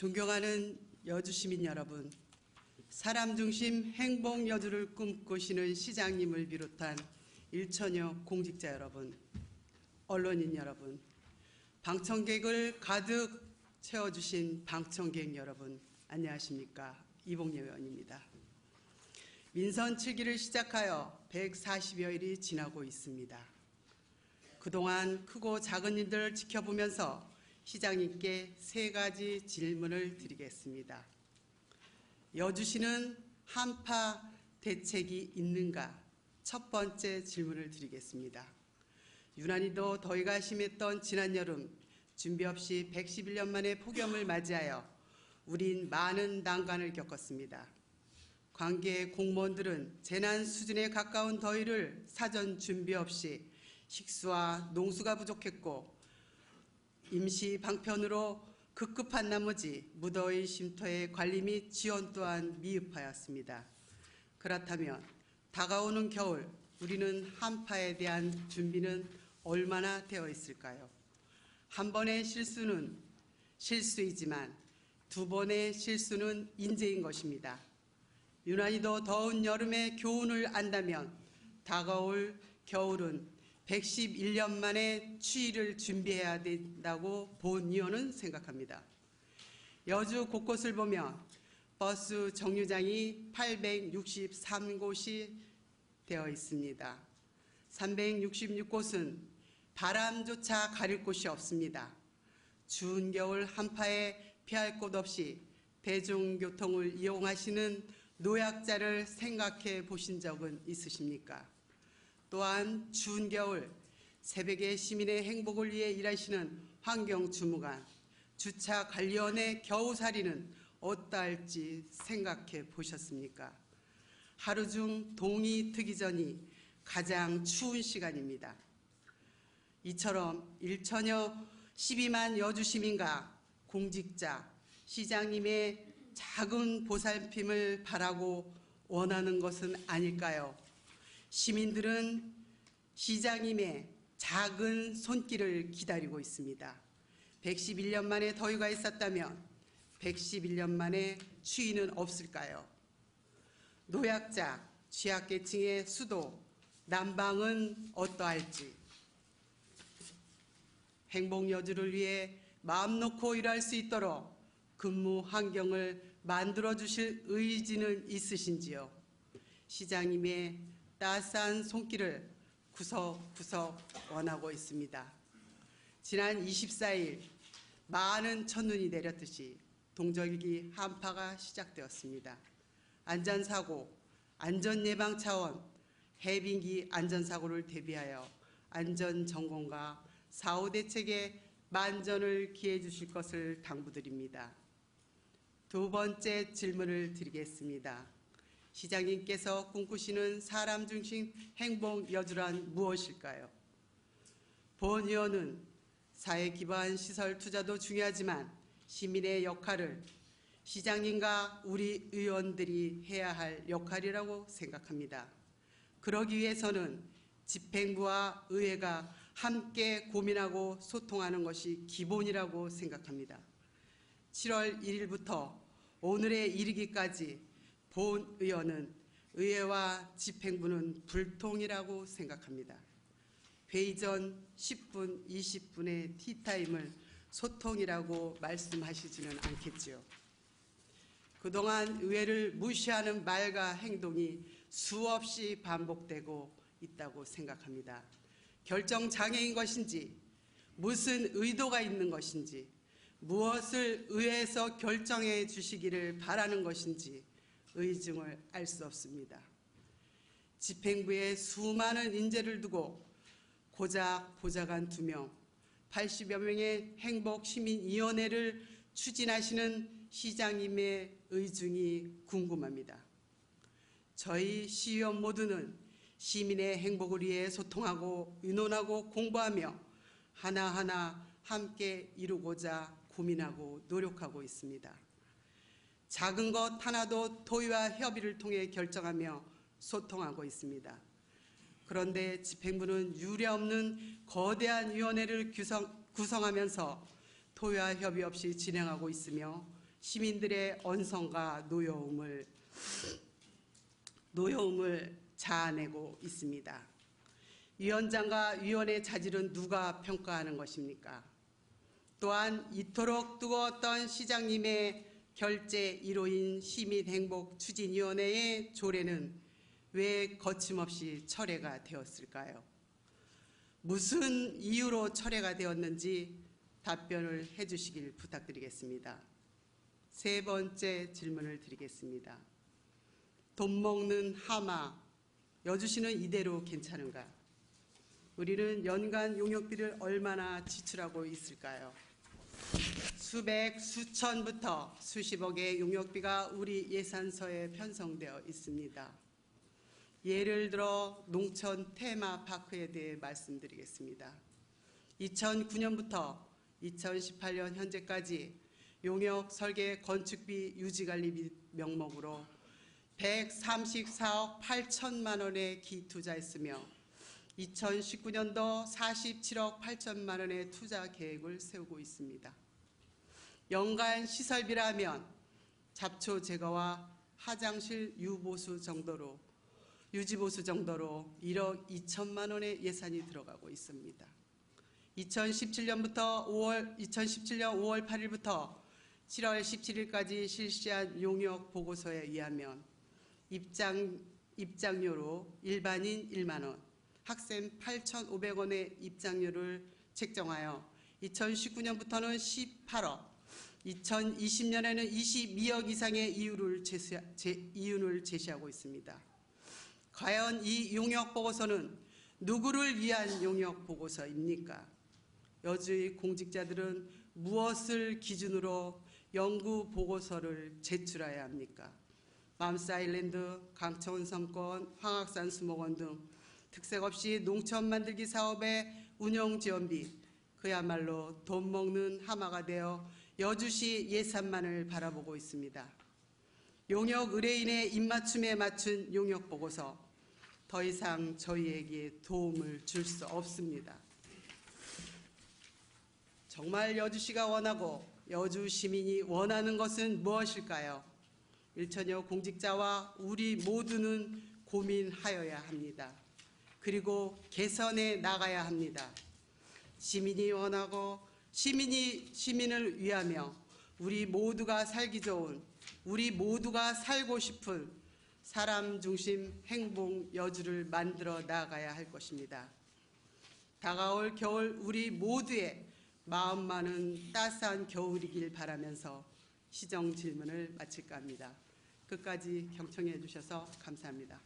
존경하는 여주시민 여러분, 사람 중심 행복 여주를 꿈꾸시는 시장님을 비롯한 일천여 공직자 여러분, 언론인 여러분, 방청객을 가득 채워주신 방청객 여러분, 안녕하십니까? 이봉래 의원입니다. 민선 7기를 시작하여 140여일이 지나고 있습니다. 그동안 크고 작은 일들을 지켜보면서 시장님께 3가지 질문을 드리겠습니다. 여주시는 한파 대책이 있는가? 첫 번째 질문을 드리겠습니다. 유난히도 더위가 심했던 지난 여름, 준비 없이 111년 만에 폭염을 맞이하여 우린 많은 난관을 겪었습니다. 관계 공무원들은 재난 수준에 가까운 더위를 사전 준비 없이 식수와 농수가 부족했고 임시 방편으로 급급한 나머지 무더위 쉼터의 관리 및 지원 또한 미흡하였습니다. 그렇다면 다가오는 겨울 우리는 한파에 대한 준비는 얼마나 되어 있을까요? 한 번의 실수는 실수이지만 2번의 실수는 인재인 것입니다. 유난히도 더운 여름의 교훈을 안다면 다가올 겨울은 111년 만에 추위를 준비해야 된다고 본 의원은 생각합니다. 여주 곳곳을 보면 버스 정류장이 863곳이 되어 있습니다. 366곳은 바람조차 가릴 곳이 없습니다. 추운 겨울 한파에 피할 곳 없이 대중교통을 이용하시는 노약자를 생각해 보신 적은 있으십니까? 또한 추운 겨울 새벽에 시민의 행복을 위해 일하시는 환경주무관, 주차관리원의 겨우살이는 어떠할지 생각해 보셨습니까? 하루 중 동이 트기 전이 가장 추운 시간입니다. 이처럼 일천여 12만 여주시민과 공직자, 시장님의 작은 보살핌을 바라고 원하는 것은 아닐까요? 시민들은 시장님의 작은 손길을 기다리고 있습니다. 111년 만에 더위가 있었다면 111년 만에 추위는 없을까요? 노약자, 취약계층의 수도, 난방은 어떠할지, 행복여주를 위해 마음 놓고 일할 수 있도록 근무 환경을 만들어주실 의지는 있으신지요? 시장님의 따스한 손길을 구석구석 원하고 있습니다. 지난 24일 많은 첫눈이 내렸듯이 동절기 한파가 시작되었습니다. 안전사고, 안전예방 차원, 해빙기 안전사고를 대비하여 안전점검과 사후대책에 만전을 기해 주실 것을 당부드립니다. 2번째 질문을 드리겠습니다. 시장님께서 꿈꾸시는 사람 중심 행복 여주란 무엇일까요? 본 의원은 사회 기반 시설 투자도 중요하지만 시민의 역할을 시장님과 우리 의원들이 해야 할 역할이라고 생각합니다. 그러기 위해서는 집행부와 의회가 함께 고민하고 소통하는 것이 기본이라고 생각합니다. 7월 1일부터 오늘에 이르기까지 본 의원은 의회와 집행부는 불통이라고 생각합니다. 회의 전 10분, 20분의 티타임을 소통이라고 말씀하시지는 않겠지요. 그동안 의회를 무시하는 말과 행동이 수없이 반복되고 있다고 생각합니다. 결정장애인 것인지, 무슨 의도가 있는 것인지, 무엇을 의회에서 결정해 주시기를 바라는 것인지 의중을 알 수 없습니다. 집행부에 수많은 인재를 두고 고작 보좌관 2명, 80여 명의 행복시민위원회를 추진하시는 시장님의 의중이 궁금합니다. 저희 시의원 모두는 시민의 행복을 위해 소통하고 의논하고 공부하며 하나하나 함께 이루고자 고민하고 노력하고 있습니다. 작은 것 하나도 토의와 협의를 통해 결정하며 소통하고 있습니다. 그런데 집행부는 유례없는 거대한 위원회를 구성하면서 토의와 협의 없이 진행하고 있으며 시민들의 언성과 노여움을 자아내고 있습니다. 위원장과 위원의 자질은 누가 평가하는 것입니까? 또한 이토록 뜨거웠던 시장님의 결재 1호인 시민행복추진위원회의 조례는 왜 거침없이 철회가 되었을까요? 무슨 이유로 철회가 되었는지 답변을 해주시길 부탁드리겠습니다. 세 번째 질문을 드리겠습니다. 돈 먹는 하마, 여주시는 이대로 괜찮은가? 우리는 연간 용역비를 얼마나 지출하고 있을까요? 수백, 수천부터 수십억의 용역비가 우리 예산서에 편성되어 있습니다. 예를 들어 농촌 테마파크에 대해 말씀드리겠습니다. 2009년부터 2018년 현재까지 용역 설계 건축비 유지관리비 명목으로 134억 8천만 원의 기투자했으며 2019년도 47억 8천만 원의 투자 계획을 세우고 있습니다. 연간 시설비라면 잡초 제거와 화장실 유지보수 정도로 1억 2천만 원의 예산이 들어가고 있습니다. 2017년 5월 8일부터 7월 17일까지 실시한 용역 보고서에 의하면 입장료로 일반인 1만 원, 학생 8,500원의 입장료를 책정하여 2019년부터는 18억, 2020년에는 22억 이상의 이윤을 제시하고 있습니다. 과연 이 용역 보고서는 누구를 위한 용역 보고서입니까? 여주의 공직자들은 무엇을 기준으로 연구 보고서를 제출해야 합니까? 맘스아일랜드, 강천 섬권, 황악산 수목원 등 특색 없이 농촌 만들기 사업의 운영 지원비, 그야말로 돈 먹는 하마가 되어 여주시 예산만을 바라보고 있습니다. 용역 의뢰인의 입맞춤에 맞춘 용역 보고서, 더 이상 저희에게 도움을 줄 수 없습니다. 정말 여주시가 원하고 여주 시민이 원하는 것은 무엇일까요? 일천여 공직자와 우리 모두는 고민하여야 합니다. 그리고 개선해 나가야 합니다. 시민이 원하고 시민을 위하며 우리 모두가 살기 좋은, 우리 모두가 살고 싶은 사람 중심 행복 여주를 만들어 나가야 할 것입니다. 다가올 겨울 우리 모두의 마음만은 따스한 겨울이길 바라면서 시정 질문을 마칠까 합니다. 끝까지 경청해 주셔서 감사합니다.